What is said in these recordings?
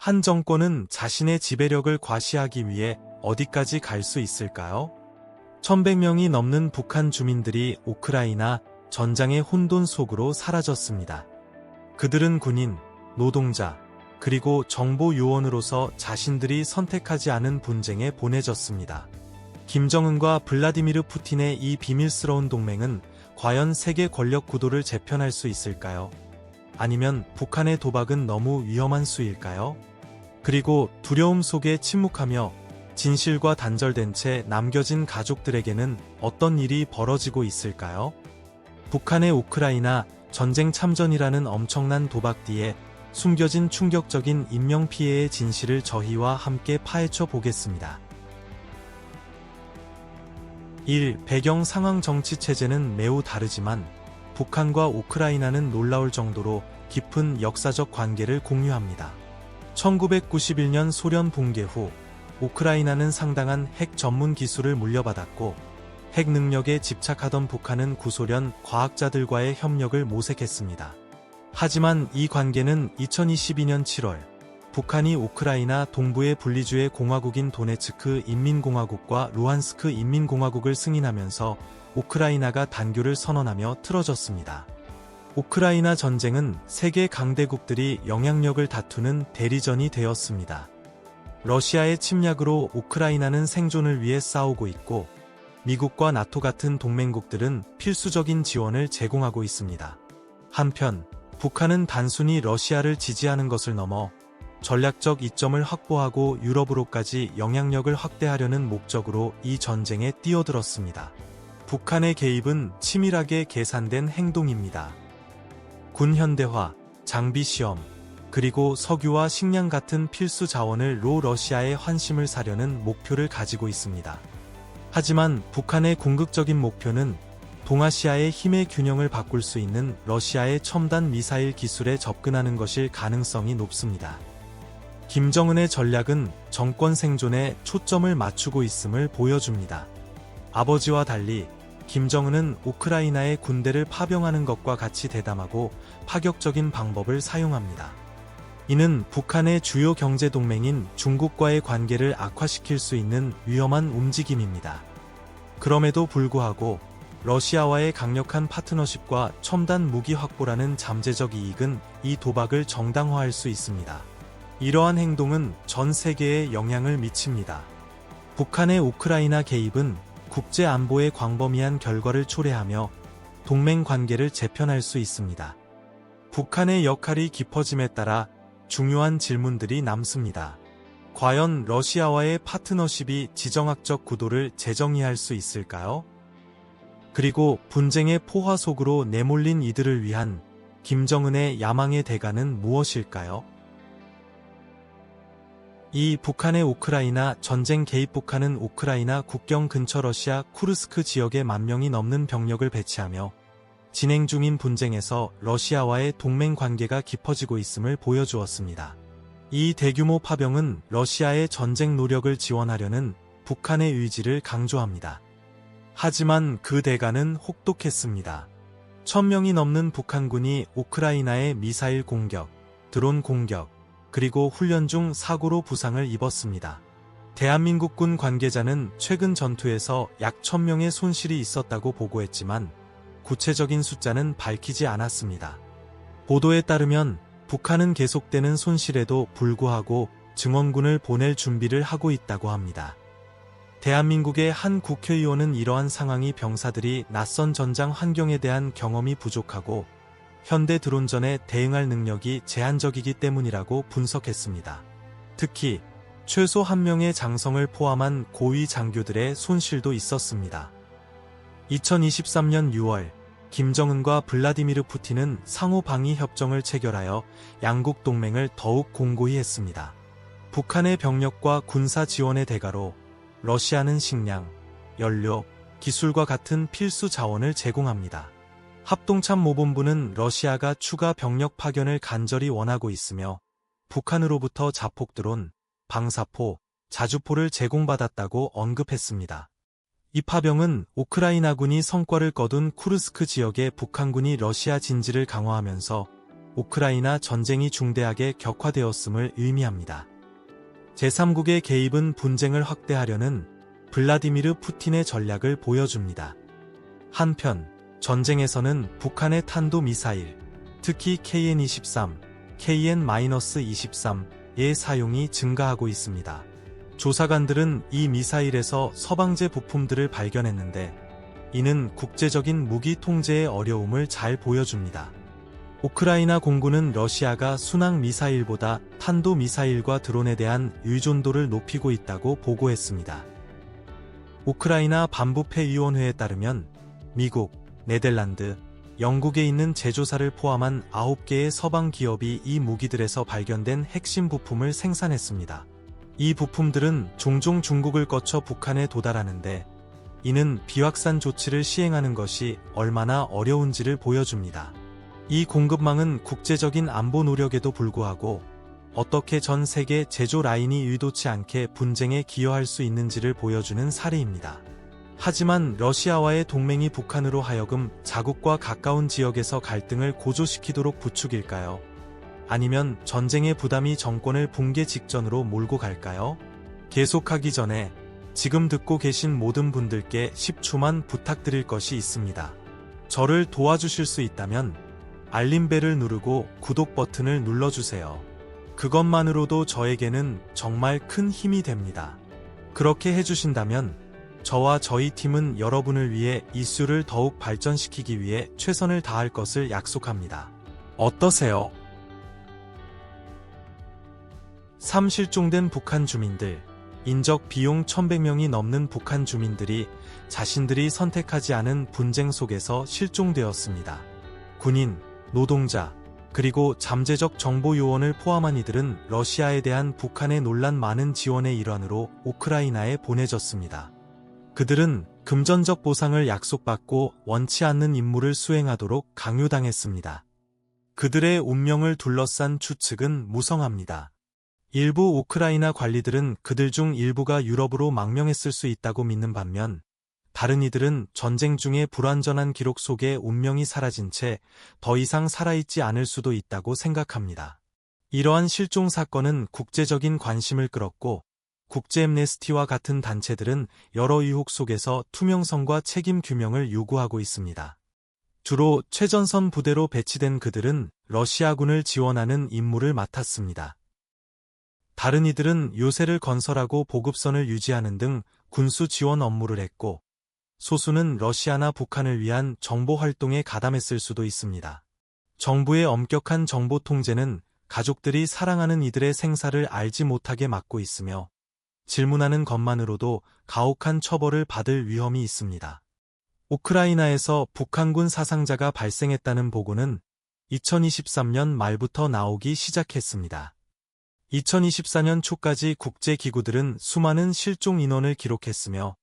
한 정권은 자신의 지배력을 과시하기 위해 어디까지 갈 수 있을까요? 1100명이 넘는 북한 주민들이 우크라이나 전장의 혼돈 속으로 사라졌습니다. 그들은 군인, 노동자, 그리고 정보 요원으로서 자신들이 선택하지 않은 분쟁에 보내졌습니다. 김정은과 블라디미르 푸틴의 이 비밀스러운 동맹은 과연 세계 권력 구도를 재편할 수 있을까요? 아니면 북한의 도박은 너무 위험한 수일까요? 그리고 두려움 속에 침묵하며 진실과 단절된 채 남겨진 가족들에게는 어떤 일이 벌어지고 있을까요? 북한의 우크라이나 전쟁 참전이라는 엄청난 도박 뒤에 숨겨진 충격적인 인명피해의 진실을 저희와 함께 파헤쳐 보겠습니다. 1. 배경 상황 정치 체제는 매우 다르지만 북한과 우크라이나는 놀라울 정도로 깊은 역사적 관계를 공유합니다. 1991년 소련 붕괴 후 우크라이나는 상당한 핵 전문 기술을 물려받았고 핵 능력에 집착하던 북한은 구소련 과학자들과의 협력을 모색했습니다. 하지만 이 관계는 2022년 7월 북한이 우크라이나 동부의 분리주의 공화국인 도네츠크 인민공화국과 루한스크 인민공화국을 승인하면서 우크라이나가 단교를 선언하며 틀어졌습니다. 우크라이나 전쟁은 세계 강대국들이 영향력을 다투는 대리전이 되었습니다. 러시아의 침략으로 우크라이나는 생존을 위해 싸우고 있고 미국과 나토 같은 동맹국들은 필수적인 지원을 제공하고 있습니다. 한편 북한은 단순히 러시아를 지지하는 것을 넘어 전략적 이점을 확보하고 유럽으로까지 영향력을 확대하려는 목적으로 이 전쟁에 뛰어들었습니다. 북한의 개입은 치밀하게 계산된 행동입니다. 군 현대화, 장비 시험, 그리고 석유와 식량 같은 필수 자원을 러시아의 환심을 사려는 목표를 가지고 있습니다. 하지만 북한의 궁극적인 목표는 동아시아의 힘의 균형을 바꿀 수 있는 러시아의 첨단 미사일 기술에 접근하는 것일 가능성이 높습니다. 김정은의 전략은 정권 생존에 초점을 맞추고 있음을 보여줍니다. 아버지와 달리 김정은은 우크라이나의 군대를 파병하는 것과 같이 대담하고 파격적인 방법을 사용합니다. 이는 북한의 주요 경제 동맹인 중국과의 관계를 악화시킬 수 있는 위험한 움직임입니다. 그럼에도 불구하고 러시아와의 강력한 파트너십과 첨단 무기 확보라는 잠재적 이익은 이 도박을 정당화할 수 있습니다. 이러한 행동은 전 세계에 영향을 미칩니다. 북한의 우크라이나 개입은 국제 안보의 광범위한 결과를 초래하며 동맹 관계를 재편할 수 있습니다. 북한의 역할이 깊어짐에 따라 중요한 질문들이 남습니다. 과연 러시아와의 파트너십이 지정학적 구도를 재정의할 수 있을까요? 그리고 분쟁의 포화 속으로 내몰린 이들을 위한 김정은의 야망의 대가는 무엇일까요? 이 북한의 우크라이나 전쟁 개입. 북한은 우크라이나 국경 근처 러시아 쿠르스크 지역에 10,000명이 넘는 병력을 배치하며 진행 중인 분쟁에서 러시아와의 동맹 관계가 깊어지고 있음을 보여주었습니다. 이 대규모 파병은 러시아의 전쟁 노력을 지원하려는 북한의 의지를 강조합니다. 하지만 그 대가는 혹독했습니다. 1,000명이 넘는 북한군이 우크라이나의 미사일 공격, 드론 공격, 그리고 훈련 중 사고로 부상을 입었습니다. 대한민국 군 관계자는 최근 전투에서 약 1,000명의 손실이 있었다고 보고했지만 구체적인 숫자는 밝히지 않았습니다. 보도에 따르면 북한은 계속되는 손실에도 불구하고 증원군을 보낼 준비를 하고 있다고 합니다. 대한민국의 한 국회의원은 이러한 상황이 병사들이 낯선 전장 환경에 대한 경험이 부족하고 현대 드론전에 대응할 능력이 제한적이기 때문이라고 분석했습니다. 특히 최소 1명의 장성을 포함한 고위 장교들의 손실도 있었습니다. 2023년 6월 김정은과 블라디미르 푸틴은 상호 방위 협정을 체결하여 양국 동맹을 더욱 공고히 했습니다. 북한의 병력과 군사 지원의 대가로 러시아는 식량, 연료, 기술과 같은 필수 자원을 제공합니다. 합동참모본부는 러시아가 추가 병력 파견을 간절히 원하고 있으며 북한으로부터 자폭드론, 방사포, 자주포를 제공받았다고 언급했습니다. 이 파병은 우크라이나군이 성과를 거둔 쿠르스크 지역의 북한군이 러시아 진지를 강화하면서 우크라이나 전쟁이 중대하게 격화되었음을 의미합니다. 제3국의 개입은 분쟁을 확대하려는 블라디미르 푸틴의 전략을 보여줍니다. 한편 전쟁에서는 북한의 탄도미사일, 특히 KN-23, KN-23의 사용이 증가하고 있습니다. 조사관들은 이 미사일에서 서방제 부품들을 발견했는데 이는 국제적인 무기 통제의 어려움을 잘 보여줍니다. 우크라이나 공군은 러시아가 순항 미사일보다 탄도 미사일과 드론에 대한 의존도를 높이고 있다고 보고했습니다. 우크라이나 반부패위원회에 따르면 미국, 네덜란드, 영국에 있는 제조사를 포함한 9개의 서방 기업이 이 무기들에서 발견된 핵심 부품을 생산했습니다. 이 부품들은 종종 중국을 거쳐 북한에 도달하는데 이는 비확산 조치를 시행하는 것이 얼마나 어려운지를 보여줍니다. 이 공급망은 국제적인 안보 노력에도 불구하고 어떻게 전 세계 제조 라인이 의도치 않게 분쟁에 기여할 수 있는지를 보여주는 사례입니다. 하지만 러시아와의 동맹이 북한으로 하여금 자국과 가까운 지역에서 갈등을 고조시키도록 부추길까요? 아니면 전쟁의 부담이 정권을 붕괴 직전으로 몰고 갈까요? 계속하기 전에 지금 듣고 계신 모든 분들께 10초만 부탁드릴 것이 있습니다. 저를 도와주실 수 있다면 알림벨을 누르고 구독 버튼을 눌러주세요. 그것만으로도 저에게는 정말 큰 힘이 됩니다. 그렇게 해주신다면 저와 저희 팀은 여러분을 위해 이슈를 더욱 발전시키기 위해 최선을 다할 것을 약속합니다. 어떠세요? 3. 실종된 북한 주민들. 인적 비용 1100명이 넘는 북한 주민들이 자신들이 선택하지 않은 분쟁 속에서 실종되었습니다. 군인, 노동자, 그리고 잠재적 정보 요원을 포함한 이들은 러시아에 대한 북한의 논란 많은 지원의 일환으로 우크라이나에 보내졌습니다. 그들은 금전적 보상을 약속받고 원치 않는 임무를 수행하도록 강요당했습니다. 그들의 운명을 둘러싼 추측은 무성합니다. 일부 우크라이나 관리들은 그들 중 일부가 유럽으로 망명했을 수 있다고 믿는 반면 다른 이들은 전쟁 중의 불완전한 기록 속에 운명이 사라진 채 더 이상 살아있지 않을 수도 있다고 생각합니다. 이러한 실종 사건은 국제적인 관심을 끌었고 국제 엠네스티와 같은 단체들은 여러 의혹 속에서 투명성과 책임 규명을 요구하고 있습니다. 주로 최전선 부대로 배치된 그들은 러시아군을 지원하는 임무를 맡았습니다. 다른 이들은 요새를 건설하고 보급선을 유지하는 등 군수 지원 업무를 했고 소수는 러시아나 북한을 위한 정보 활동에 가담했을 수도 있습니다. 정부의 엄격한 정보 통제는 가족들이 사랑하는 이들의 생사를 알지 못하게 막고 있으며 질문하는 것만으로도 가혹한 처벌을 받을 위험이 있습니다. 우크라이나에서 북한군 사상자가 발생했다는 보고는 2023년 말부터 나오기 시작했습니다. 2024년 초까지 국제기구들은 수많은 실종 인원을 기록했으며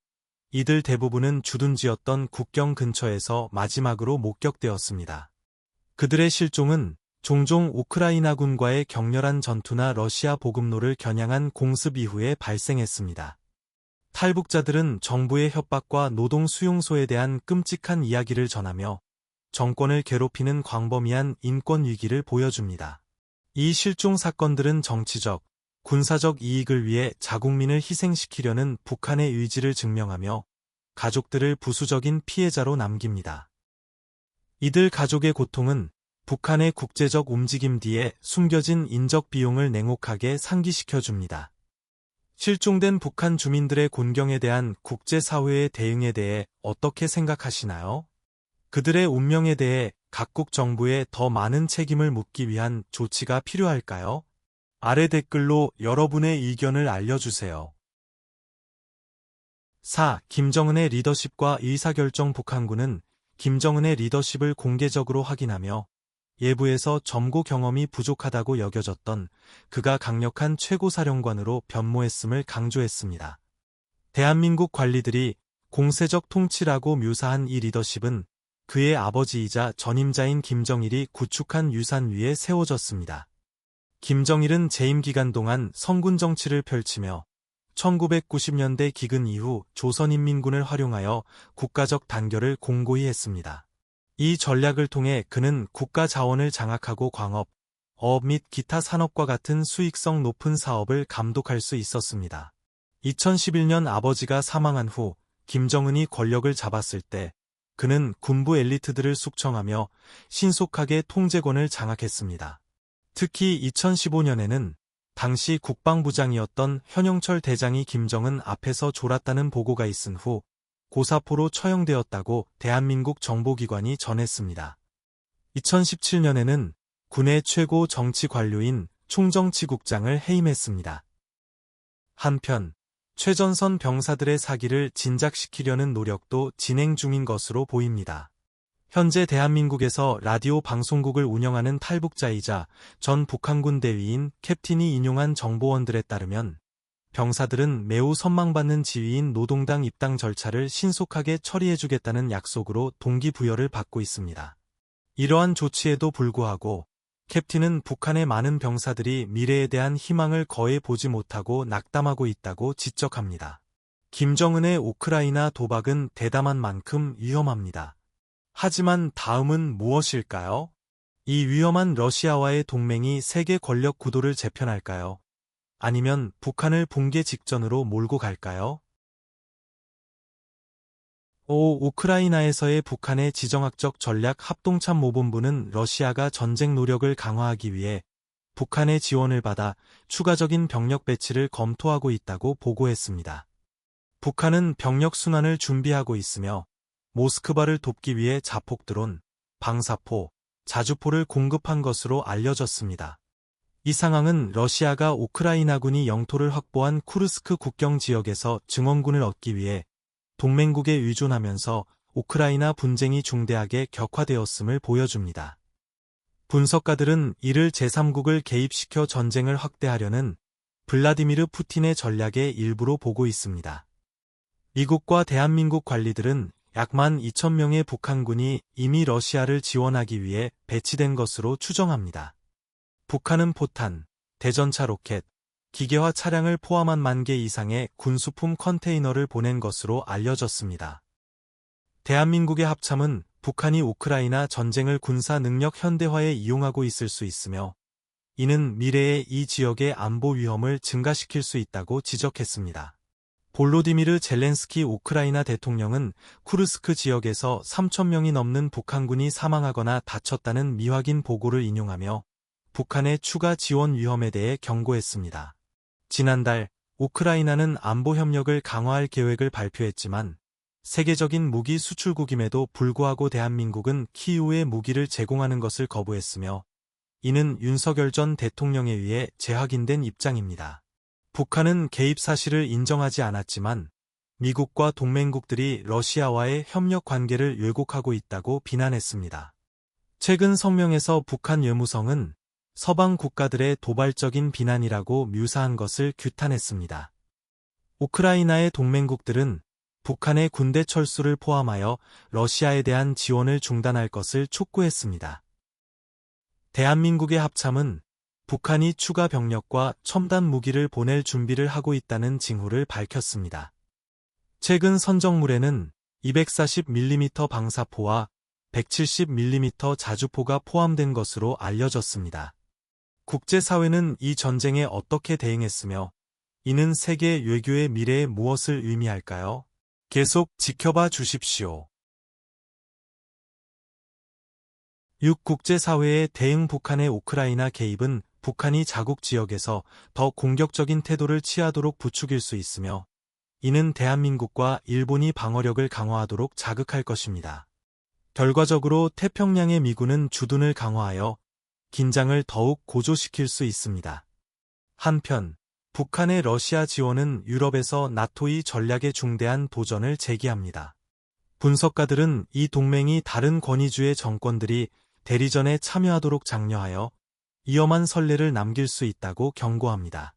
이들 대부분은 주둔지였던 국경 근처에서 마지막으로 목격되었습니다. 그들의 실종은 종종 우크라이나군과의 격렬한 전투나 러시아 보급로를 겨냥한 공습 이후에 발생했습니다. 탈북자들은 정부의 협박과 노동 수용소에 대한 끔찍한 이야기를 전하며 정권을 괴롭히는 광범위한 인권 위기를 보여줍니다. 이 실종 사건들은 정치적, 군사적 이익을 위해 자국민을 희생시키려는 북한의 의지를 증명하며 가족들을 부수적인 피해자로 남깁니다. 이들 가족의 고통은 북한의 국제적 움직임 뒤에 숨겨진 인적 비용을 냉혹하게 상기시켜줍니다. 실종된 북한 주민들의 곤경에 대한 국제사회의 대응에 대해 어떻게 생각하시나요? 그들의 운명에 대해 각국 정부에 더 많은 책임을 묻기 위한 조치가 필요할까요? 아래 댓글로 여러분의 의견을 알려주세요. 4. 김정은의 리더십과 의사결정. 북한군은 김정은의 리더십을 공개적으로 확인하며 예부에서 점고 경험이 부족하다고 여겨졌던 그가 강력한 최고사령관으로 변모했음을 강조했습니다. 대한민국 관리들이 공세적 통치라고 묘사한 이 리더십은 그의 아버지이자 전임자인 김정일이 구축한 유산 위에 세워졌습니다. 김정일은 재임 기간 동안 성군 정치를 펼치며 1990년대 기근 이후 조선인민군을 활용하여 국가적 단결을 공고히 했습니다. 이 전략을 통해 그는 국가 자원을 장악하고 광업, 어업 및 기타 산업과 같은 수익성 높은 사업을 감독할 수 있었습니다. 2011년 아버지가 사망한 후 김정은이 권력을 잡았을 때 그는 군부 엘리트들을 숙청하며 신속하게 통제권을 장악했습니다. 특히 2015년에는 당시 국방부장이었던 현영철 대장이 김정은 앞에서 졸았다는 보고가 있은 후 고사포로 처형되었다고 대한민국 정보기관이 전했습니다. 2017년에는 군의 최고 정치 관료인 총정치국장을 해임했습니다. 한편 최전선 병사들의 사기를 진작시키려는 노력도 진행 중인 것으로 보입니다. 현재 대한민국에서 라디오 방송국을 운영하는 탈북자이자 전 북한군 대위인 캡틴이 인용한 정보원들에 따르면 병사들은 매우 선망받는 지위인 노동당 입당 절차를 신속하게 처리해주겠다는 약속으로 동기부여를 받고 있습니다. 이러한 조치에도 불구하고 캡틴은 북한의 많은 병사들이 미래에 대한 희망을 거의 보지 못하고 낙담하고 있다고 지적합니다. 김정은의 우크라이나 도박은 대담한 만큼 위험합니다. 하지만 다음은 무엇일까요? 이 위험한 러시아와의 동맹이 세계 권력 구도를 재편할까요? 아니면 북한을 붕괴 직전으로 몰고 갈까요? 우크라이나에서의 북한의 지정학적 전략 합동参모본부는 러시아가 전쟁 노력을 강화하기 위해 북한의 지원을 받아 추가적인 병력 배치를 검토하고 있다고 보고했습니다. 북한은 병력 순환을 준비하고 있으며 모스크바를 돕기 위해 자폭드론, 방사포, 자주포를 공급한 것으로 알려졌습니다. 이 상황은 러시아가 우크라이나군이 영토를 확보한 쿠르스크 국경 지역에서 증원군을 얻기 위해 동맹국에 의존하면서 우크라이나 분쟁이 중대하게 격화되었음을 보여줍니다. 분석가들은 이를 제3국을 개입시켜 전쟁을 확대하려는 블라디미르 푸틴의 전략의 일부로 보고 있습니다. 미국과 대한민국 관리들은 약 12,000명의 북한군이 이미 러시아를 지원하기 위해 배치된 것으로 추정합니다. 북한은 포탄, 대전차 로켓, 기계화 차량을 포함한 10,000개 이상의 군수품 컨테이너를 보낸 것으로 알려졌습니다. 대한민국의 합참은 북한이 우크라이나 전쟁을 군사 능력 현대화에 이용하고 있을 수 있으며 이는 미래에 이 지역의 안보 위험을 증가시킬 수 있다고 지적했습니다. 볼로디미르 젤렌스키 우크라이나 대통령은 쿠르스크 지역에서 3,000명이 넘는 북한군이 사망하거나 다쳤다는 미확인 보고를 인용하며 북한의 추가 지원 위험에 대해 경고했습니다. 지난달 우크라이나는 안보 협력을 강화할 계획을 발표했지만 세계적인 무기 수출국임에도 불구하고 대한민국은 키이우에 무기를 제공하는 것을 거부했으며 이는 윤석열 전 대통령에 의해 재확인된 입장입니다. 북한은 개입 사실을 인정하지 않았지만 미국과 동맹국들이 러시아와의 협력 관계를 왜곡하고 있다고 비난했습니다. 최근 성명에서 북한 외무성은 서방 국가들의 도발적인 비난이라고 묘사한 것을 규탄했습니다. 우크라이나의 동맹국들은 북한의 군대 철수를 포함하여 러시아에 대한 지원을 중단할 것을 촉구했습니다. 대한민국의 합참은 북한이 추가 병력과 첨단 무기를 보낼 준비를 하고 있다는 징후를 밝혔습니다. 최근 선정물에는 240mm 방사포와 170mm 자주포가 포함된 것으로 알려졌습니다. 국제사회는 이 전쟁에 어떻게 대응했으며 이는 세계 외교의 미래에 무엇을 의미할까요? 계속 지켜봐 주십시오. 6. 국제사회의 대응. 북한의 우크라이나 개입은 북한이 자국 지역에서 더 공격적인 태도를 취하도록 부추길 수 있으며 이는 대한민국과 일본이 방어력을 강화하도록 자극할 것입니다. 결과적으로 태평양의 미군은 주둔을 강화하여 긴장을 더욱 고조시킬 수 있습니다. 한편 북한의 러시아 지원은 유럽에서 나토의 전략에 중대한 도전을 제기합니다. 분석가들은 이 동맹이 다른 권위주의 정권들이 대리전에 참여하도록 장려하여 위험한 선례를 남길 수 있다고 경고합니다.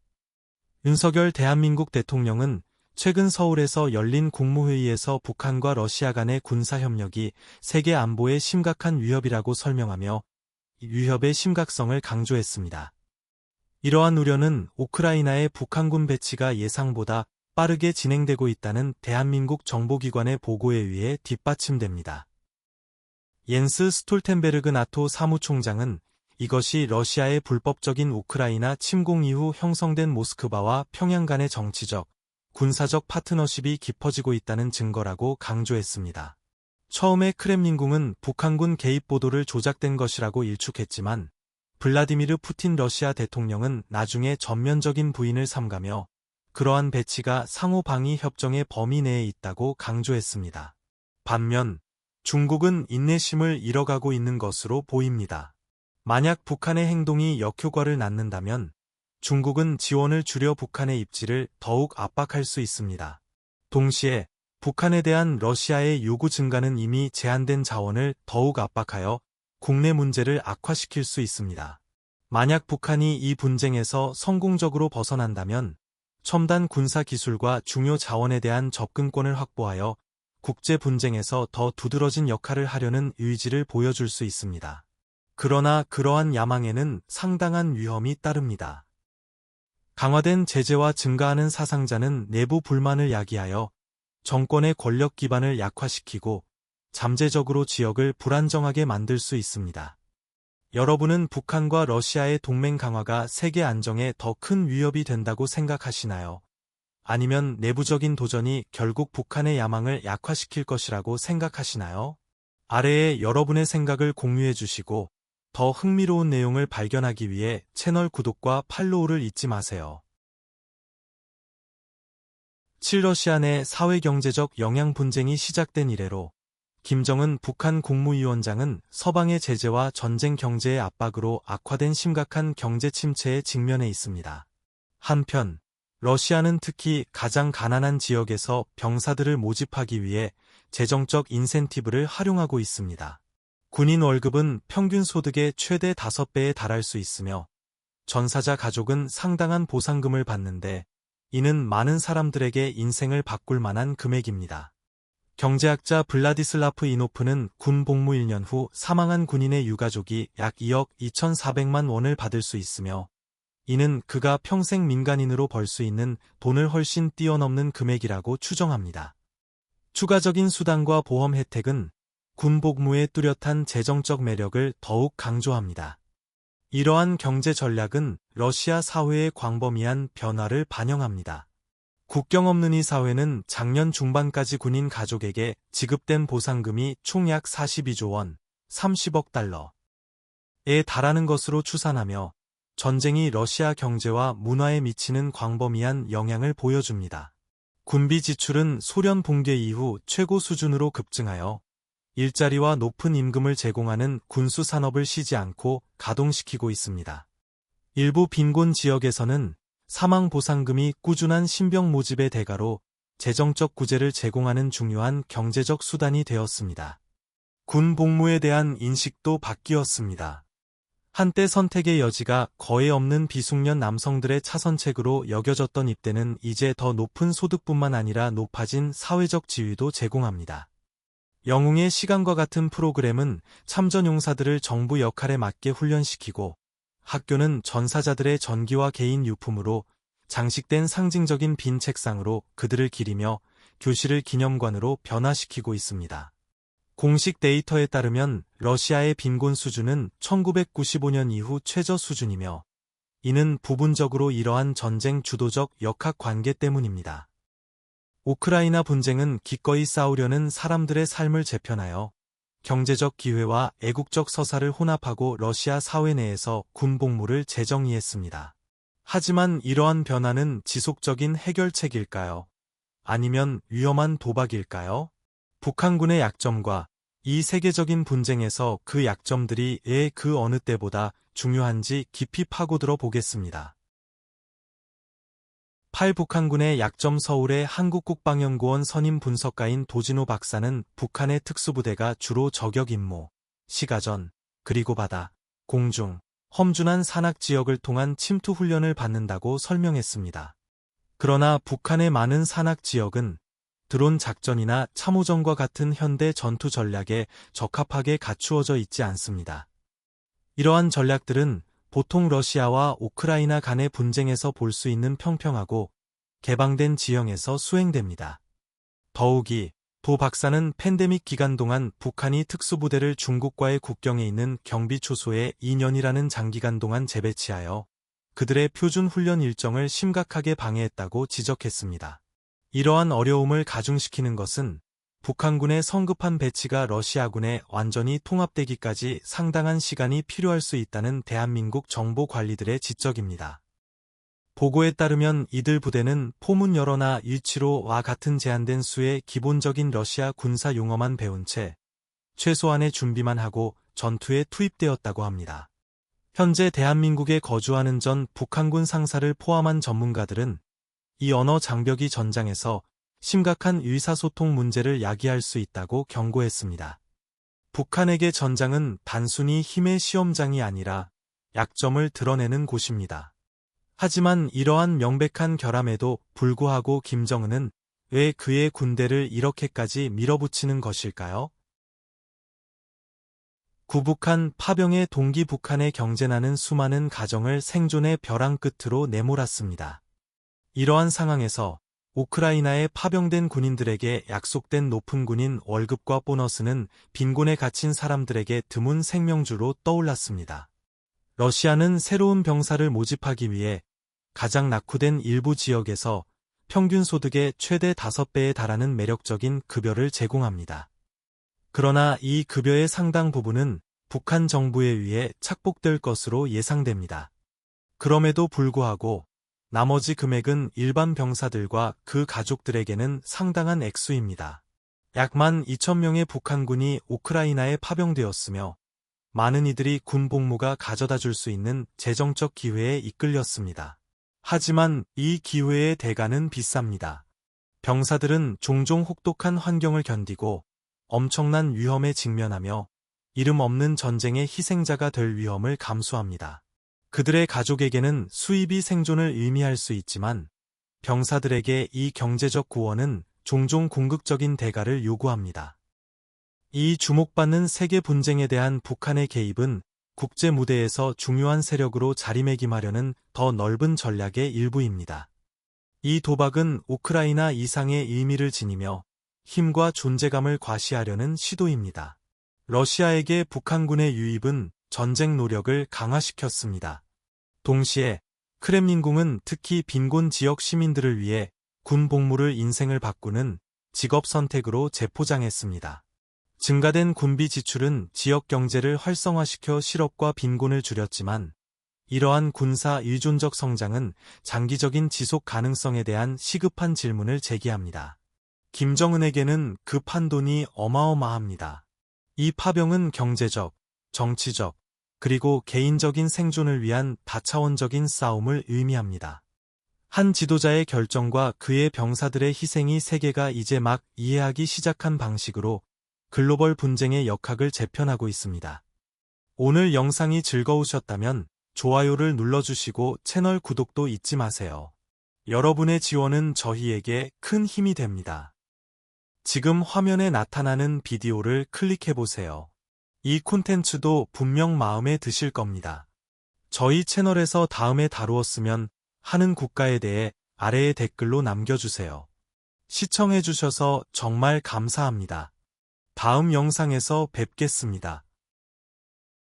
윤석열 대한민국 대통령은 최근 서울에서 열린 국무회의에서 북한과 러시아 간의 군사협력이 세계 안보에 심각한 위협이라고 설명하며 이 위협의 심각성을 강조했습니다. 이러한 우려는 우크라이나의 북한군 배치가 예상보다 빠르게 진행되고 있다는 대한민국 정보기관의 보고에 의해 뒷받침됩니다. 옌스 스톨텐베르그 나토 사무총장은 이것이 러시아의 불법적인 우크라이나 침공 이후 형성된 모스크바와 평양 간의 정치적, 군사적 파트너십이 깊어지고 있다는 증거라고 강조했습니다. 처음에 크렘린궁은 북한군 개입 보도를 조작된 것이라고 일축했지만 블라디미르 푸틴 러시아 대통령은 나중에 전면적인 부인을 삼가며 그러한 배치가 상호 방위 협정의 범위 내에 있다고 강조했습니다. 반면 중국은 인내심을 잃어가고 있는 것으로 보입니다. 만약 북한의 행동이 역효과를 낳는다면 중국은 지원을 줄여 북한의 입지를 더욱 압박할 수 있습니다. 동시에 북한에 대한 러시아의 요구 증가는 이미 제한된 자원을 더욱 압박하여 국내 문제를 악화시킬 수 있습니다. 만약 북한이 이 분쟁에서 성공적으로 벗어난다면 첨단 군사 기술과 중요 자원에 대한 접근권을 확보하여 국제 분쟁에서 더 두드러진 역할을 하려는 의지를 보여줄 수 있습니다. 그러나 그러한 야망에는 상당한 위험이 따릅니다. 강화된 제재와 증가하는 사상자는 내부 불만을 야기하여 정권의 권력 기반을 약화시키고 잠재적으로 지역을 불안정하게 만들 수 있습니다. 여러분은 북한과 러시아의 동맹 강화가 세계 안정에 더 큰 위협이 된다고 생각하시나요? 아니면 내부적인 도전이 결국 북한의 야망을 약화시킬 것이라고 생각하시나요? 아래에 여러분의 생각을 공유해 주시고 더 흥미로운 내용을 발견하기 위해 채널 구독과 팔로우를 잊지 마세요. 7러시아 내 사회경제적 영향 분쟁이 시작된 이래로 김정은 북한 국무위원장은 서방의 제재와 전쟁 경제의 압박으로 악화된 심각한 경제 침체에 직면해 있습니다. 한편 러시아는 특히 가장 가난한 지역에서 병사들을 모집하기 위해 재정적 인센티브를 활용하고 있습니다. 군인 월급은 평균 소득의 최대 5배에 달할 수 있으며 전사자 가족은 상당한 보상금을 받는데 이는 많은 사람들에게 인생을 바꿀 만한 금액입니다. 경제학자 블라디슬라프 이노프는 군 복무 1년 후 사망한 군인의 유가족이 약 2억 2,400만 원을 받을 수 있으며 이는 그가 평생 민간인으로 벌 수 있는 돈을 훨씬 뛰어넘는 금액이라고 추정합니다. 추가적인 수당과 보험 혜택은 군 복무의 뚜렷한 재정적 매력을 더욱 강조합니다. 이러한 경제 전략은 러시아 사회의 광범위한 변화를 반영합니다. 국경 없는 이 사회는 작년 중반까지 군인 가족에게 지급된 보상금이 총 약 42조 원, 30억 달러에 달하는 것으로 추산하며 전쟁이 러시아 경제와 문화에 미치는 광범위한 영향을 보여줍니다. 군비 지출은 소련 붕괴 이후 최고 수준으로 급증하여 일자리와 높은 임금을 제공하는 군수 산업을 쉬지 않고 가동시키고 있습니다. 일부 빈곤 지역에서는 사망 보상금이 꾸준한 신병 모집의 대가로 재정적 구제를 제공하는 중요한 경제적 수단이 되었습니다. 군 복무에 대한 인식도 바뀌었습니다. 한때 선택의 여지가 거의 없는 비숙련 남성들의 차선책으로 여겨졌던 입대는 이제 더 높은 소득뿐만 아니라 높아진 사회적 지위도 제공합니다. 영웅의 시간과 같은 프로그램은 참전용사들을 정부 역할에 맞게 훈련시키고 학교는 전사자들의 전기와 개인 유품으로 장식된 상징적인 빈 책상으로 그들을 기리며 교실을 기념관으로 변화시키고 있습니다. 공식 데이터에 따르면 러시아의 빈곤 수준은 1995년 이후 최저 수준이며 이는 부분적으로 이러한 전쟁 주도적 역학 관계 때문입니다. 우크라이나 분쟁은 기꺼이 싸우려는 사람들의 삶을 재편하여 경제적 기회와 애국적 서사를 혼합하고 러시아 사회 내에서 군 복무를 재정의했습니다. 하지만 이러한 변화는 지속적인 해결책일까요? 아니면 위험한 도박일까요? 북한군의 약점과 이 세계적인 분쟁에서 그 약점들이 왜 그 어느 때보다 중요한지 깊이 파고들어 보겠습니다. 8. 북한군의 약점. 서울의 한국국방연구원 선임 분석가인 도진호 박사는 북한의 특수부대가 주로 저격 임무, 시가전, 그리고 바다, 공중, 험준한 산악 지역을 통한 침투 훈련을 받는다고 설명했습니다. 그러나 북한의 많은 산악 지역은 드론 작전이나 참호전과 같은 현대 전투 전략에 적합하게 갖추어져 있지 않습니다. 이러한 전략들은 보통 러시아와 우크라이나 간의 분쟁에서 볼 수 있는 평평하고 개방된 지형에서 수행됩니다. 더욱이 도 박사는 팬데믹 기간 동안 북한이 특수부대를 중국과의 국경에 있는 경비초소에 2년이라는 장기간 동안 재배치하여 그들의 표준 훈련 일정을 심각하게 방해했다고 지적했습니다. 이러한 어려움을 가중시키는 것은 북한군의 성급한 배치가 러시아군에 완전히 통합되기까지 상당한 시간이 필요할 수 있다는 대한민국 정보 관리들의 지적입니다. 보고에 따르면 이들 부대는 포문 여러나 일치로와 같은 제한된 수의 기본적인 러시아 군사 용어만 배운 채 최소한의 준비만 하고 전투에 투입되었다고 합니다. 현재 대한민국에 거주하는 전 북한군 상사를 포함한 전문가들은 이 언어 장벽이 전장에서 심각한 의사소통 문제를 야기할 수 있다고 경고했습니다. 북한에게 전장은 단순히 힘의 시험장이 아니라 약점을 드러내는 곳입니다. 하지만 이러한 명백한 결함에도 불구하고 김정은은 왜 그의 군대를 이렇게까지 밀어붙이는 것일까요? 구북한 파병의 동기 북한에 경쟁하는 수많은 가정을 생존의 벼랑 끝으로 내몰았습니다. 이러한 상황에서 우크라이나에 파병된 군인들에게 약속된 높은 군인 월급과 보너스는 빈곤에 갇힌 사람들에게 드문 생명주로 떠올랐습니다. 러시아는 새로운 병사를 모집하기 위해 가장 낙후된 일부 지역에서 평균 소득의 최대 5배에 달하는 매력적인 급여를 제공합니다. 그러나 이 급여의 상당 부분은 북한 정부에 의해 착복될 것으로 예상됩니다. 그럼에도 불구하고 나머지 금액은 일반 병사들과 그 가족들에게는 상당한 액수입니다. 약 12,000명의 북한군이 우크라이나에 파병되었으며 많은 이들이 군 복무가 가져다 줄 수 있는 재정적 기회에 이끌렸습니다. 하지만 이 기회의 대가는 비쌉니다. 병사들은 종종 혹독한 환경을 견디고 엄청난 위험에 직면하며 이름 없는 전쟁의 희생자가 될 위험을 감수합니다. 그들의 가족에게는 수입이 생존을 의미할 수 있지만 병사들에게 이 경제적 구원은 종종 궁극적인 대가를 요구합니다. 이 주목받는 세계 분쟁에 대한 북한의 개입은 국제 무대에서 중요한 세력으로 자리매김하려는 더 넓은 전략의 일부입니다. 이 도박은 우크라이나 이상의 의미를 지니며 힘과 존재감을 과시하려는 시도입니다. 러시아에게 북한군의 유입은 전쟁 노력을 강화시켰습니다. 동시에 크렘린궁은 특히 빈곤 지역 시민들을 위해 군 복무를 인생을 바꾸는 직업 선택으로 재포장했습니다. 증가된 군비 지출은 지역 경제를 활성화시켜 실업과 빈곤을 줄였지만 이러한 군사 의존적 성장은 장기적인 지속 가능성에 대한 시급한 질문을 제기합니다. 김정은에게는 그 판돈이 어마어마합니다. 이 파병은 경제적, 정치적, 그리고 개인적인 생존을 위한 다차원적인 싸움을 의미합니다. 한 지도자의 결정과 그의 병사들의 희생이 세계가 이제 막 이해하기 시작한 방식으로 글로벌 분쟁의 역학을 재편하고 있습니다. 오늘 영상이 즐거우셨다면 좋아요를 눌러주시고 채널 구독도 잊지 마세요. 여러분의 지원은 저희에게 큰 힘이 됩니다. 지금 화면에 나타나는 비디오를 클릭해보세요. 이 콘텐츠도 분명 마음에 드실 겁니다. 저희 채널에서 다음에 다루었으면 하는 국가에 대해 아래의 댓글로 남겨주세요. 시청해주셔서 정말 감사합니다. 다음 영상에서 뵙겠습니다.